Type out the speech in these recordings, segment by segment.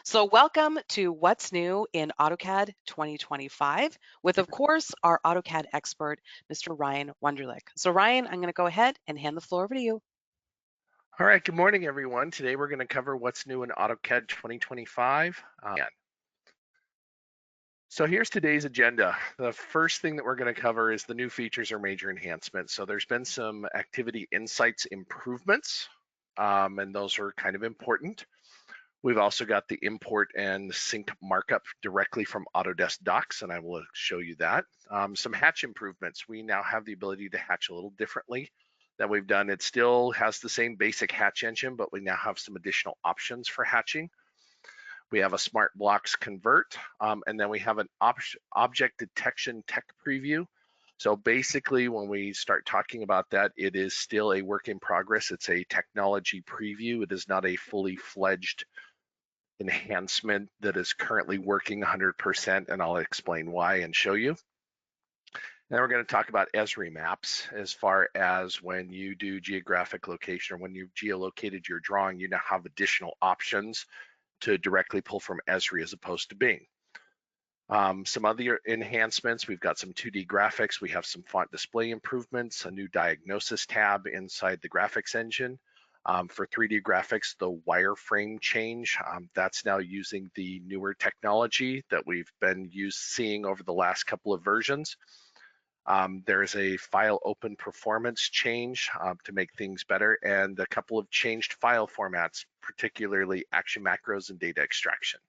So welcome to What's New in AutoCAD 2025 with, of course, our AutoCAD expert, Mr. Ryan Wunderlich. So Ryan, I'm going to go ahead and hand the floor over to you. All right, good morning, everyone. Today we're going to cover what's new in AutoCAD 2025. So here's today's agenda. The first thing that we're going to cover is the new features or major enhancements. So there's been some activity insights improvements, and those are kind of important. We've also got the import and sync markup directly from Autodesk Docs, and I will show you that. Some hatch improvements. We now have the ability to hatch a little differently that we've done. It still has the same basic hatch engine, but we now have some additional options for hatching. We have a smart blocks convert, and then we have an object detection tech preview. So basically, when we start talking about that, it is still a work in progress. It's a technology preview. It is not a fully fledged enhancement that is currently working 100%, and I'll explain why and show you. Then we're going to talk about Esri Maps as far as when you do geographic location or when you've geolocated your drawing, you now have additional options to directly pull from Esri as opposed to Bing. Some other enhancements, we've got some 2D graphics, we have some font display improvements, a new diagnosis tab inside the graphics engine. For 3D graphics, the wireframe change, that's now using the newer technology that we've been seeing over the last couple of versions. There's a file open performance change to make things better, and a couple of changed file formats, particularly action macros and data extraction.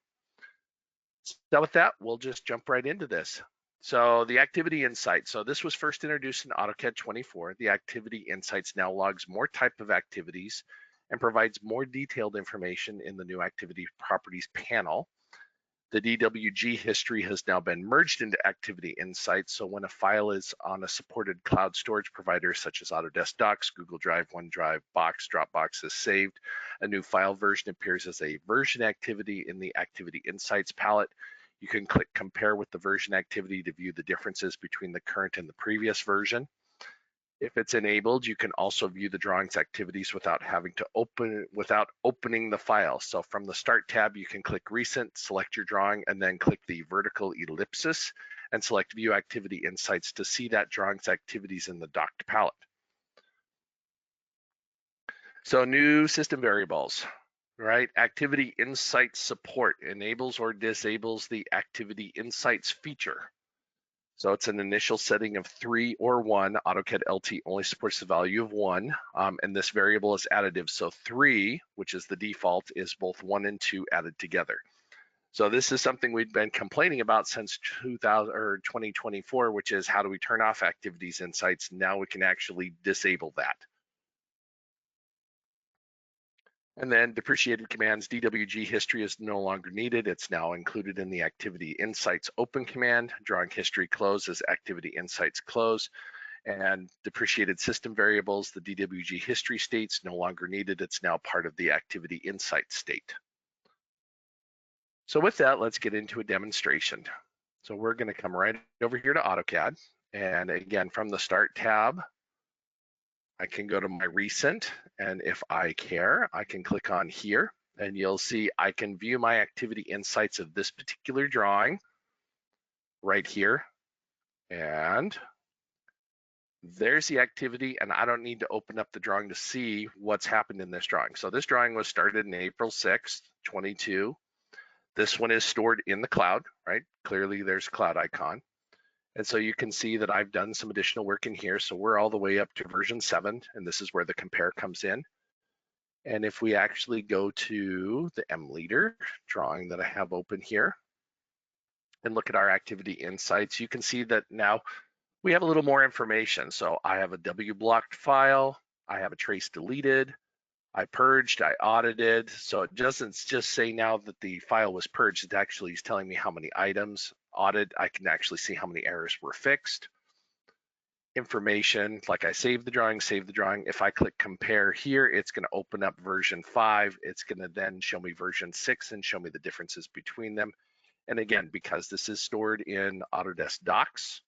So with that, we'll just jump right into this. So the activity insights. So this was first introduced in AutoCAD 24. The activity insights now logs more type of activities and provides more detailed information in the new activity properties panel. The DWG history has now been merged into activity insights. So when a file is on a supported cloud storage provider such as Autodesk Docs, Google Drive, OneDrive, Box, Dropbox is saved, a new file version appears as a version activity in the activity insights palette. You can click compare with the version activity to view the differences between the current and the previous version. If it's enabled, you can also view the drawings activities without having to opening the file. So from the Start tab, you can click Recent, select your drawing, and then click the vertical ellipsis and select View Activity Insights to see that drawing's activities in the docked palette. So new system variables, right? Activity Insights support enables or disables the Activity Insights feature. So it's an initial setting of 3 or 1. AutoCAD LT only supports the value of 1, and this variable is additive. So 3, which is the default, is both 1 and 2 added together. So this is something we've been complaining about since 2024, which is how do we turn off activities insights? Now we can actually disable that. And then depreciated commands, DWG history is no longer needed. It's now included in the activity insights open command. Drawing history close as activity insights close. And depreciated system variables, the DWG history states no longer needed. It's now part of the activity insight state. So with that, let's get into a demonstration. So we're going to come right over here to AutoCAD. And again, from the Start tab, I can go to my recent, and if I care, I can click on here, and you'll see I can view my activity insights of this particular drawing right here. And there's the activity, and I don't need to open up the drawing to see what's happened in this drawing. So this drawing was started in April 6th, 22. This one is stored in the cloud, right? Clearly there's a cloud icon. And so you can see that I've done some additional work in here. So we're all the way up to version 7, and this is where the compare comes in. And if we actually go to the M-Leader drawing that I have open here and look at our activity insights, you can see that now we have a little more information. So I have a W-blocked file, I have a trace deleted, I purged, I audited. So it doesn't just say now that the file was purged, it actually is telling me how many items audited. I can actually see how many errors were fixed. Information, like I saved the drawing, save the drawing. If I click compare here, it's going to open up version 5. It's going to then show me version 6 and show me the differences between them. And again, because this is stored in Autodesk Docs,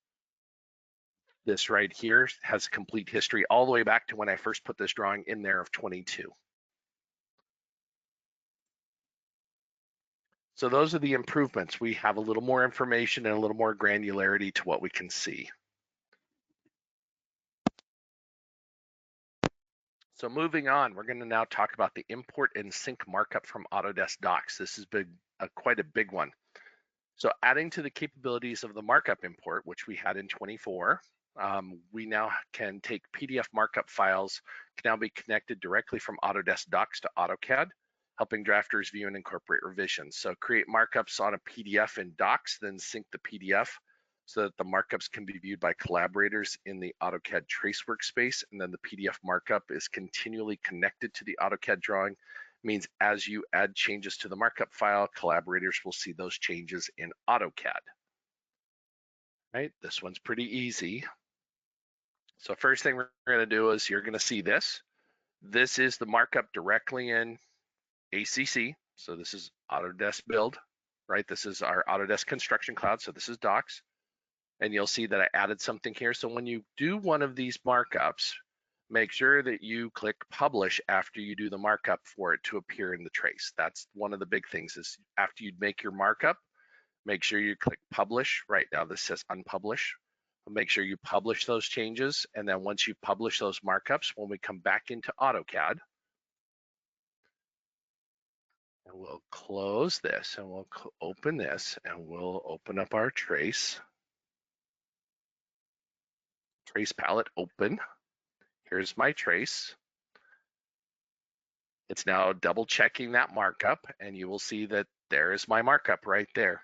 this right here has complete history all the way back to when I first put this drawing in there of 22. So those are the improvements. We have a little more information and a little more granularity to what we can see. So moving on, we're going to now talk about the import and sync markup from Autodesk Docs. This has been quite a big one. So adding to the capabilities of the markup import, which we had in 24, we now can take PDF markup files, can now be connected directly from Autodesk Docs to AutoCAD, helping drafters view and incorporate revisions. So create markups on a PDF in Docs, then sync the PDF so that the markups can be viewed by collaborators in the AutoCAD trace workspace, and then the PDF markup is continually connected to the AutoCAD drawing. Means as you add changes to the markup file, collaborators will see those changes in AutoCAD. Right, this one's pretty easy. So first thing we're going to do is you're going to see this. This is the markup directly in ACC. So this is Autodesk Build, right? This is our Autodesk Construction Cloud. So this is Docs. And you'll see that I added something here. So when you do one of these markups, make sure that you click publish after you do the markup for it to appear in the trace. That's one of the big things is after you make your markup, make sure you click publish. Right now this says unpublish. Make sure you publish those changes. And then once you publish those markups, when we come back into AutoCAD, and we'll close this and we'll open this and we'll open up our trace palette, open. Here's my trace. It's now double checking that markup and you will see that there is my markup right there.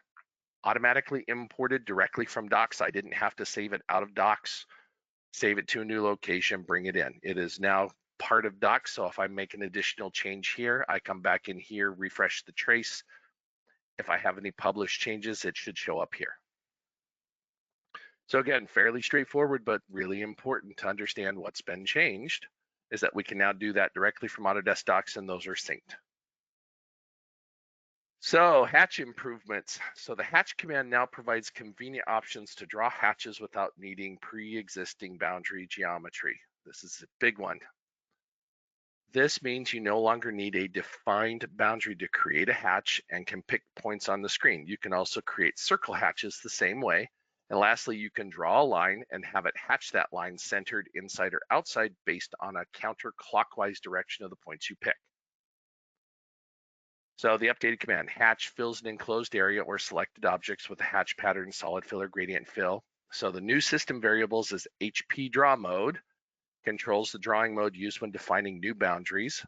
Automatically imported directly from Docs. I didn't have to save it out of Docs, save it to a new location, bring it in. It is now part of Docs. So if I make an additional change here, I come back in here, refresh the trace. If I have any published changes, it should show up here. So again, fairly straightforward, but really important to understand what's been changed is that we can now do that directly from Autodesk Docs and those are synced. So hatch improvements. So the hatch command now provides convenient options to draw hatches without needing pre-existing boundary geometry. This is a big one. This means you no longer need a defined boundary to create a hatch and can pick points on the screen. You can also create circle hatches the same way. And lastly, you can draw a line and have it hatch that line centered inside or outside based on a counterclockwise direction of the points you pick. So the updated command, hatch fills an enclosed area or selected objects with a hatch pattern, solid fill or gradient fill. So the new system variables is HP draw mode, controls the drawing mode used when defining new boundaries.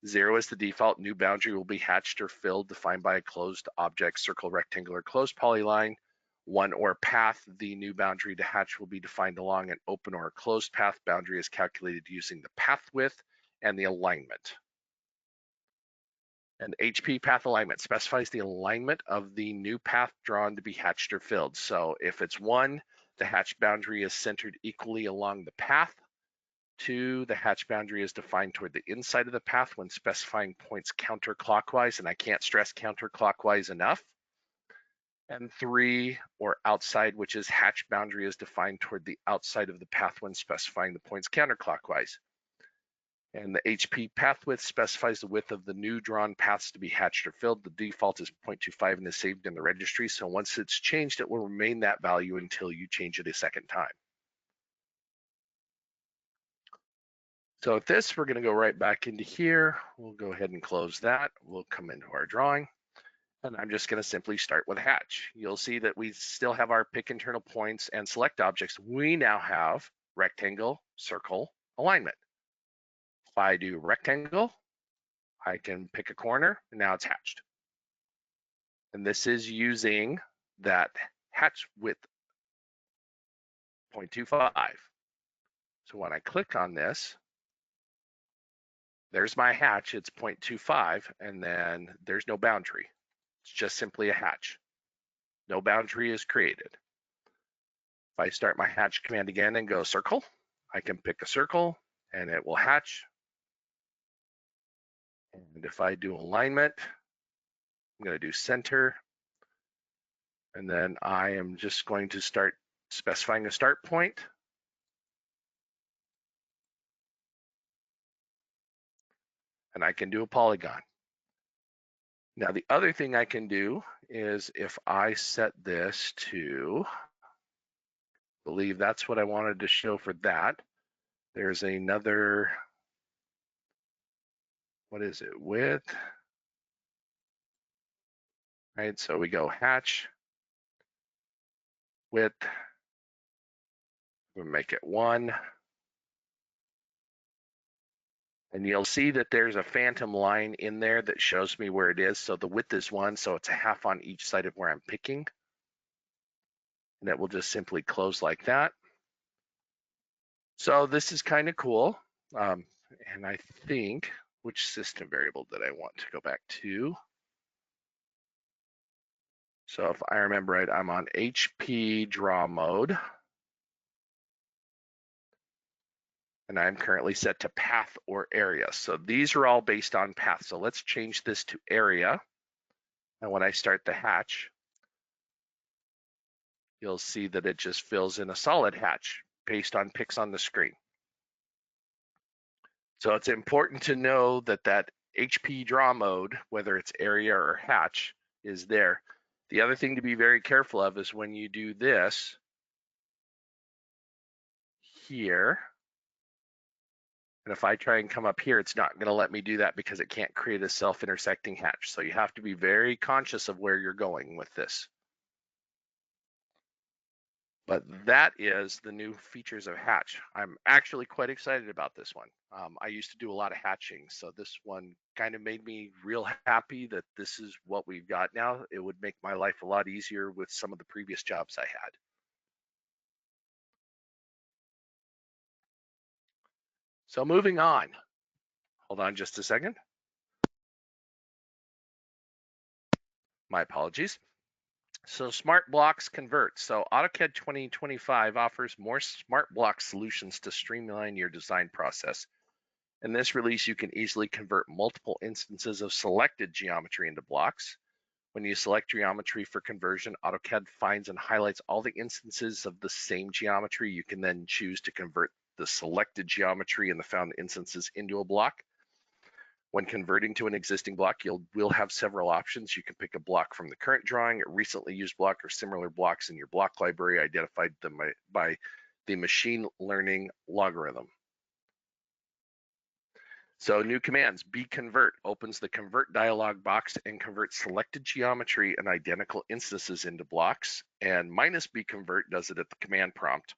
0 is the default, new boundary will be hatched or filled, defined by a closed object, circle, rectangle, or closed polyline. 1 or path, the new boundary to hatch will be defined along an open or a closed path. Boundary is calculated using the path width and the alignment. And HP path alignment specifies the alignment of the new path drawn to be hatched or filled. So if it's 1, the hatch boundary is centered equally along the path. 2, the hatch boundary is defined toward the inside of the path when specifying points counterclockwise, and I can't stress counterclockwise enough. And 3, or outside, which is hatch boundary is defined toward the outside of the path when specifying the points counterclockwise. And the HP path width specifies the width of the new drawn paths to be hatched or filled. The default is 0.25 and is saved in the registry. So once it's changed, it will remain that value until you change it a second time. So with this, we're going to go right back into here. We'll go ahead and close that. We'll come into our drawing. And I'm just going to simply start with hatch. You'll see that we still have our pick internal points and select objects. We now have rectangle, circle, alignment. If I do rectangle, I can pick a corner, and now it's hatched. And this is using that hatch width 0.25. So when I click on this, there's my hatch, it's 0.25, and then there's no boundary. It's just simply a hatch. No boundary is created. If I start my hatch command again and go circle, I can pick a circle and it will hatch. And if I do alignment, I'm going to do center. And then I am just going to start specifying a start point. And I can do a polygon. Now, the other thing I can do is if I set this to, I believe that's what I wanted to show for that. There's another, what is it, width, right? So we go hatch, width, we'll make it 1. And you'll see that there's a phantom line in there that shows me where it is. So the width is 1, so it's a half on each side of where I'm picking. And it will just simply close like that. So this is kind of cool. And I think, which system variable did I want to go back to? So if I remember right, I'm on HP draw mode. And I'm currently set to path or area. So these are all based on path. So let's change this to area. And when I start the hatch, you'll see that it just fills in a solid hatch based on picks on the screen. So it's important to know that that HP draw mode, whether it's area or hatch, is there. The other thing to be very careful of is when you do this here, and if I try and come up here, it's not going to let me do that because it can't create a self-intersecting hatch. So you have to be very conscious of where you're going with this. But that is the new features of Hatch. I'm actually quite excited about this one. I used to do a lot of hatching, so this one kind of made me real happy that this is what we've got now. It would make my life a lot easier with some of the previous jobs I had. So moving on. Hold on just a second. My apologies. So smart blocks convert. So AutoCAD 2025 offers more smart block solutions to streamline your design process. In this release, you can easily convert multiple instances of selected geometry into blocks. When you select geometry for conversion, AutoCAD finds and highlights all the instances of the same geometry. You can then choose to convert the selected geometry and the found instances into a block. When converting to an existing block, will have several options. You can pick a block from the current drawing, a recently used block, or similar blocks in your block library identified by the machine learning logarithm. So new commands, bconvert opens the convert dialog box and converts selected geometry and identical instances into blocks, and -bconvert does it at the command prompt.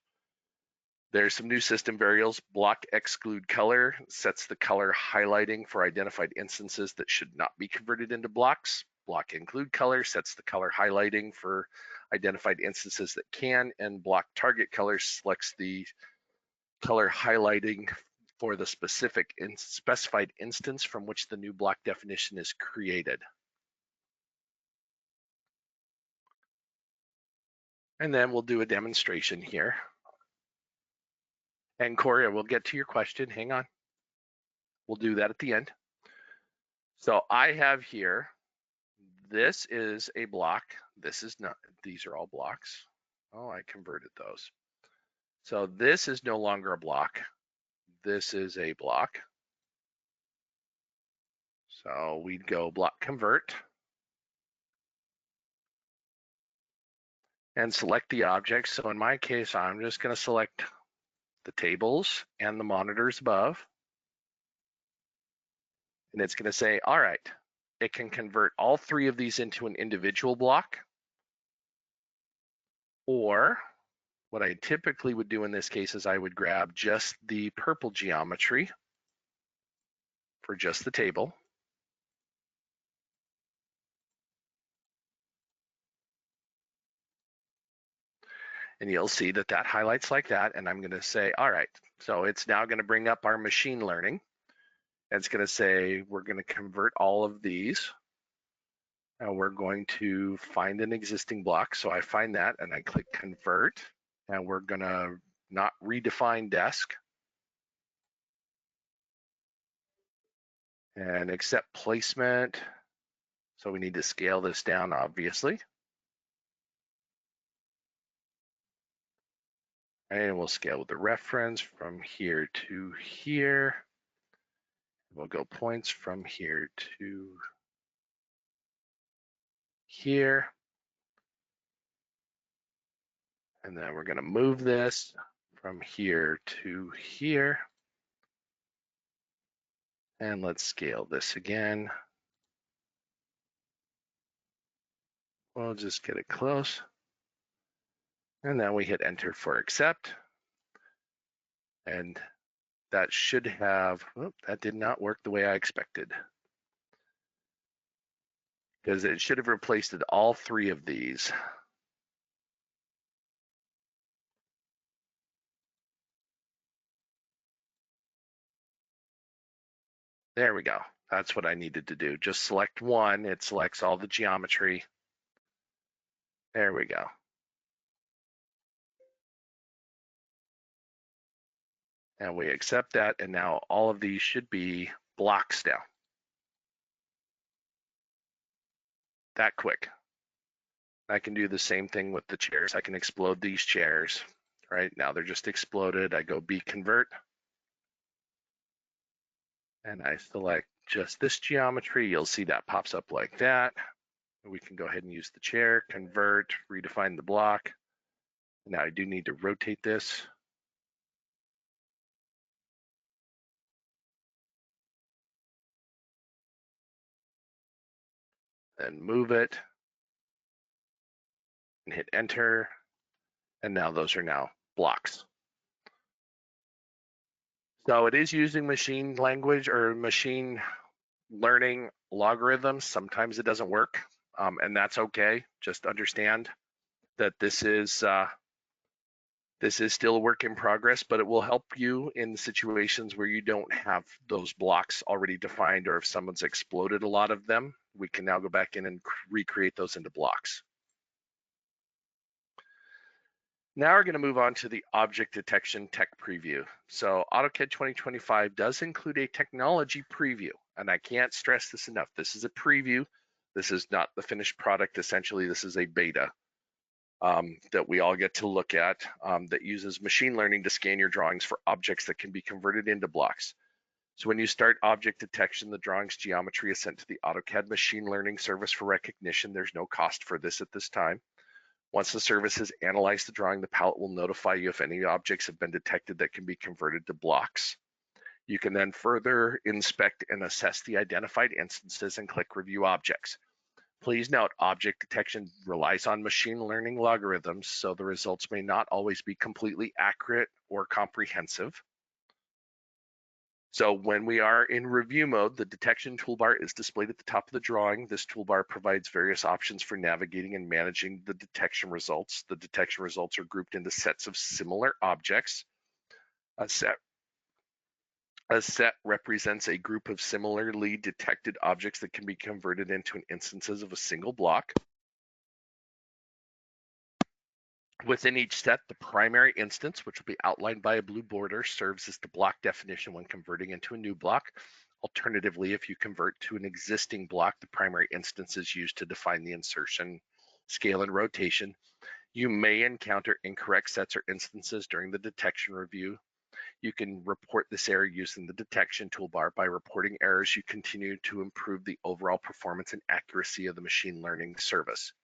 There's some new system variables. Block exclude color sets the color highlighting for identified instances that should not be converted into blocks. Block include color sets the color highlighting for identified instances that can, and block target color selects the color highlighting for the specified instance from which the new block definition is created. And then we'll do a demonstration here. And Corey, we'll get to your question. Hang on. We'll do that at the end. So I have here, this is a block. This is not, these are all blocks. Oh, I converted those. So this is no longer a block. This is a block. So we'd go block convert and select the object. So in my case, I'm just going to select the tables and the monitors above. And it's going to say, all right, it can convert all 3 of these into an individual block. Or what I typically would do in this case is I would grab just the purple geometry for just the table. And you'll see that that highlights like that. And I'm going to say, all right, so it's now going to bring up our machine learning. And it's going to say, we're going to convert all of these. And we're going to find an existing block. So I find that and I click convert. And we're going to not redefine desk. And accept placement. So we need to scale this down, obviously. And we'll scale with the reference from here to here. We'll go points from here to here. And then we're going to move this from here to here. And let's scale this again. We'll just get it close. And then we hit enter for accept. And that should have, oh, that did not work the way I expected. Because it should have replaced all three of these. There we go. That's what I needed to do. Just select one. It selects all the geometry. There we go. And we accept that. And now all of these should be blocks now. That quick. I can do the same thing with the chairs. I can explode these chairs. Right now they're just exploded. I go B convert. And I select just this geometry. You'll see that pops up like that. We can go ahead and use the chair, convert, redefine the block. Now I do need to rotate this. Then move it and hit enter. And now those are now blocks. So it is using machine language or machine learning logarithms. Sometimes it doesn't work, and that's okay. Just understand that this is still a work in progress, but it will help you in situations where you don't have those blocks already defined, or if someone's exploded a lot of them, we can now go back in and recreate those into blocks. Now we're going to move on to the object detection tech preview. So AutoCAD 2025 does include a technology preview, and I can't stress this enough. This is a preview. This is not the finished product. Essentially, this is a beta that we all get to look at that uses machine learning to scan your drawings for objects that can be converted into blocks. So when you start object detection, the drawing's geometry is sent to the AutoCAD machine learning service for recognition. There's no cost for this at this time. Once the service has analyzed the drawing, the palette will notify you if any objects have been detected that can be converted to blocks. You can then further inspect and assess the identified instances and click Review Objects. Please note, object detection relies on machine learning logarithms, so the results may not always be completely accurate or comprehensive. So when we are in review mode, the detection toolbar is displayed at the top of the drawing. This toolbar provides various options for navigating and managing the detection results. The detection results are grouped into sets of similar objects. A set represents a group of similarly detected objects that can be converted into instances of a single block. Within each set, the primary instance, which will be outlined by a blue border, serves as the block definition when converting into a new block. Alternatively, if you convert to an existing block, the primary instance is used to define the insertion, scale, and rotation. You may encounter incorrect sets or instances during the detection review. You can report this error using the detection toolbar. By reporting errors, you continue to improve the overall performance and accuracy of the machine learning service.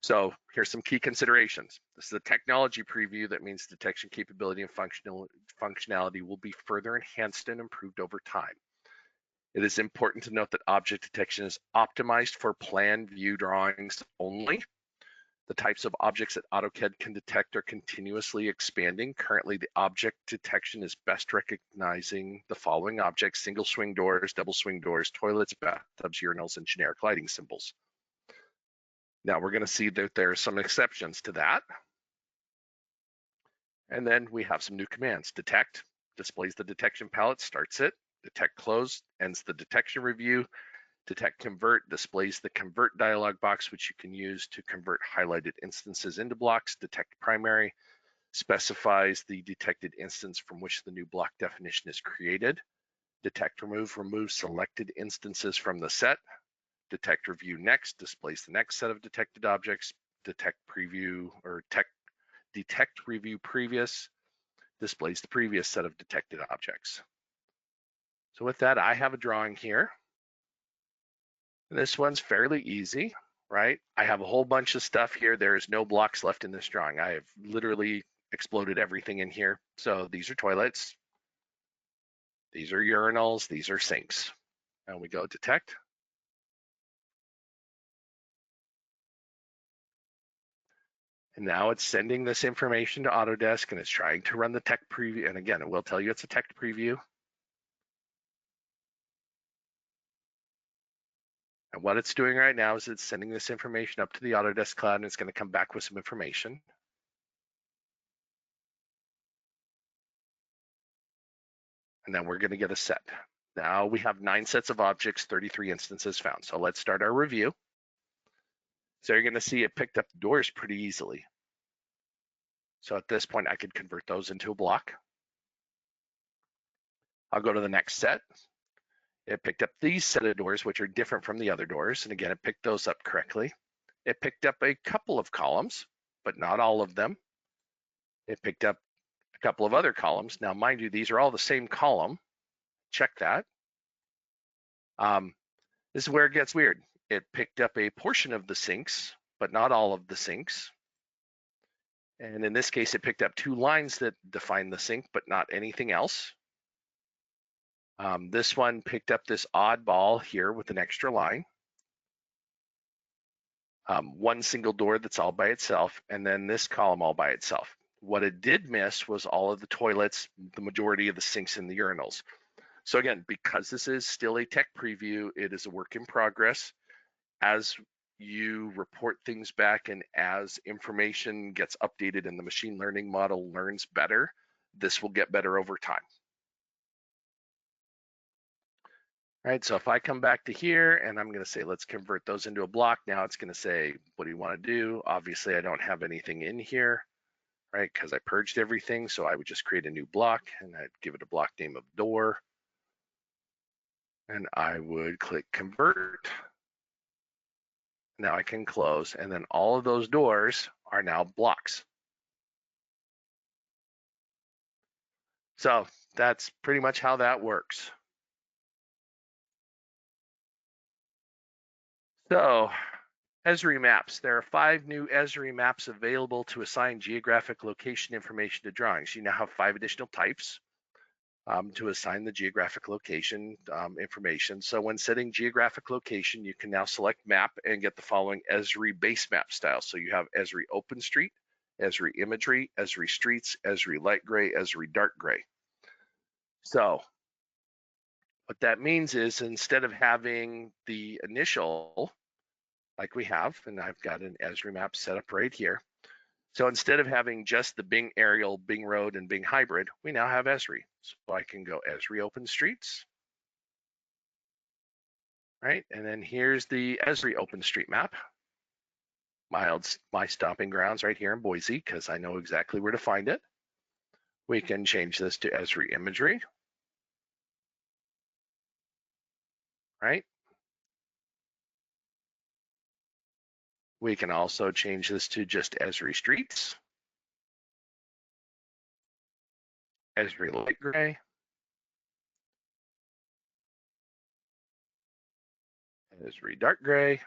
So here's some key considerations. This is a technology preview. That means detection capability and functionality will be further enhanced and improved over time. It is important to note that object detection is optimized for plan view drawings only. The types of objects that AutoCAD can detect are continuously expanding. Currently, the object detection is best recognizing the following objects: single swing doors, double swing doors, toilets, bathtubs, urinals, and generic lighting symbols. Now we're going to see that there are some exceptions to that. And then we have some new commands. Detect displays the detection palette, starts it. Detect close ends the detection review. Detect convert displays the convert dialog box, which you can use to convert highlighted instances into blocks. Detect primary specifies the detected instance from which the new block definition is created. Detect remove removes selected instances from the set. Detect review next displays the next set of detected objects. Detect preview or detect review previous displays the previous set of detected objects. So with that, I have a drawing here. This one's fairly easy. right? I have a whole bunch of stuff here. There is no blocks left in this drawing. I have literally exploded everything in here. So these are toilets, these are urinals, these are sinks. And we go detect. And now it's sending this information to Autodesk and it's trying to run the tech preview. And again, it will tell you it's a tech preview. And what it's doing right now is it's sending this information up to the Autodesk cloud and it's going to come back with some information. And then we're going to get a set. Now we have 9 sets of objects, 33 instances found. So let's start our review. So you're going to see it picked up the doors pretty easily. So at this point, I could convert those into a block. I'll go to the next set. It picked up these set of doors, which are different from the other doors. And again, it picked those up correctly. It picked up a couple of columns, but not all of them. It picked up a couple of other columns. Now, mind you, these are all the same column. Check that. This is where it gets weird. It picked up a portion of the sinks, but not all of the sinks. And in this case, it picked up 2 lines that define the sink, but not anything else. This one picked up this oddball here with an extra line. 1 single door that's all by itself, and then this column all by itself. What it did miss was all of the toilets, the majority of the sinks and the urinals. So again, because this is still a tech preview, it is a work in progress. As you report things back and as information gets updated and the machine learning model learns better, this will get better over time. All right, so if I come back to here and I'm gonna say, let's convert those into a block. Now it's gonna say, what do you wanna do? Obviously I don't have anything in here, right? Because I purged everything. So I would just create a new block and I'd give it a block name of door. And I would click convert. Now I can close, and then all of those doors are now blocks. So that's pretty much how that works. So Esri Maps. There are 5 new Esri Maps available to assign geographic location information to drawings. You now have 5 additional types to assign the geographic location information. So when setting geographic location, you can now select map and get the following Esri base map style. So you have Esri Open Street, Esri Imagery, Esri Streets, Esri Light Gray, Esri Dark Gray. So what that means is instead of having the initial, like we have, and I've got an Esri map set up right here. So instead of having just the Bing Aerial, Bing Road, and Bing Hybrid, we now have Esri. So I can go Esri Open Streets, right? And then here's the Esri Open Street map. My stomping grounds right here in Boise, because I know exactly where to find it. We can change this to Esri Imagery, right? We can also change this to just Esri Streets, Esri Light Gray, Esri Dark Gray.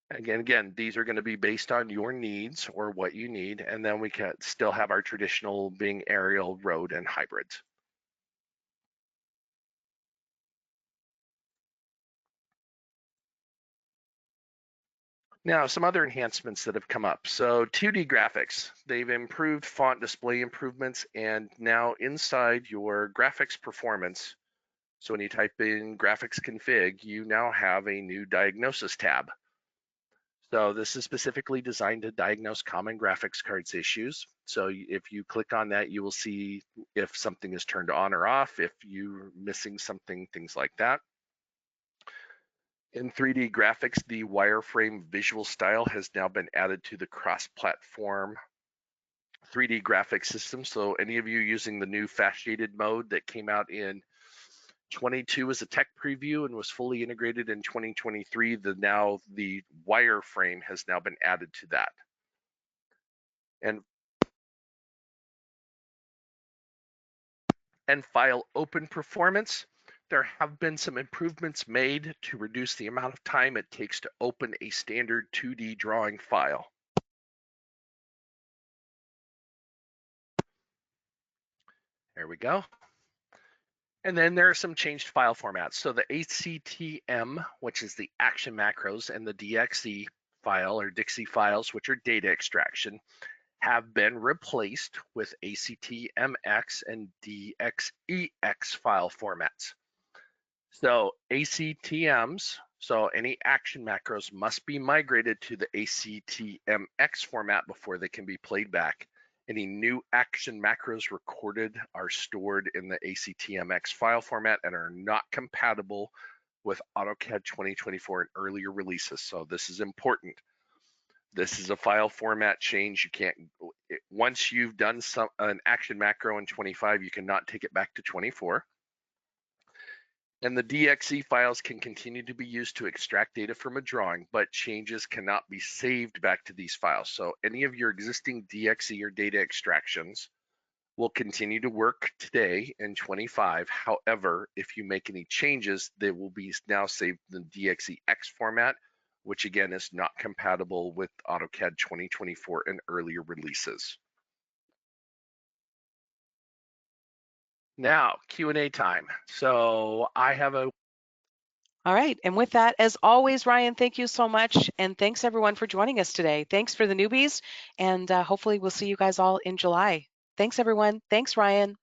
Again, these are going to be based on your needs or what you need, and then we can still have our traditional Bing Aerial, Road, and Hybrids. Now, some other enhancements that have come up. So 2D graphics, they've improved font display improvements, and now inside your graphics performance, so when you type in graphics config, you now have a new diagnosis tab. So this is specifically designed to diagnose common graphics cards issues. So if you click on that, you will see if something is turned on or off, if you're missing something, things like that. In 3D graphics, the wireframe visual style has now been added to the cross-platform 3D graphics system. So any of you using the new fast shaded mode that came out in 22 as a tech preview and was fully integrated in 2023, the wireframe has now been added to that. And file open performance, there have been some improvements made to reduce the amount of time it takes to open a standard 2D drawing file. There we go. And then there are some changed file formats. So the ACTM, which is the action macros, and the DXE file or Dixie files, which are data extraction, have been replaced with ACTMX and DXEX file formats. So ACTMs, so any action macros must be migrated to the ACTMX format before they can be played back. Any new action macros recorded are stored in the ACTMX file format and are not compatible with AutoCAD 2024 and earlier releases. So this is important. This is a file format change. You can't, once you've done an action macro in 25, you cannot take it back to 24. And the DXE files can continue to be used to extract data from a drawing, but changes cannot be saved back to these files. So any of your existing DXE or data extractions will continue to work today in 25. However, if you make any changes, they will be now saved in the DXEX format, which again is not compatible with AutoCAD 2024 and earlier releases. Now, Q&A time. So I have a All right. And with that, as always, Ryan, thank you so much. And thanks everyone for joining us today. Thanks for the newbies. And hopefully we'll see you guys all in July. Thanks, everyone. Thanks, Ryan.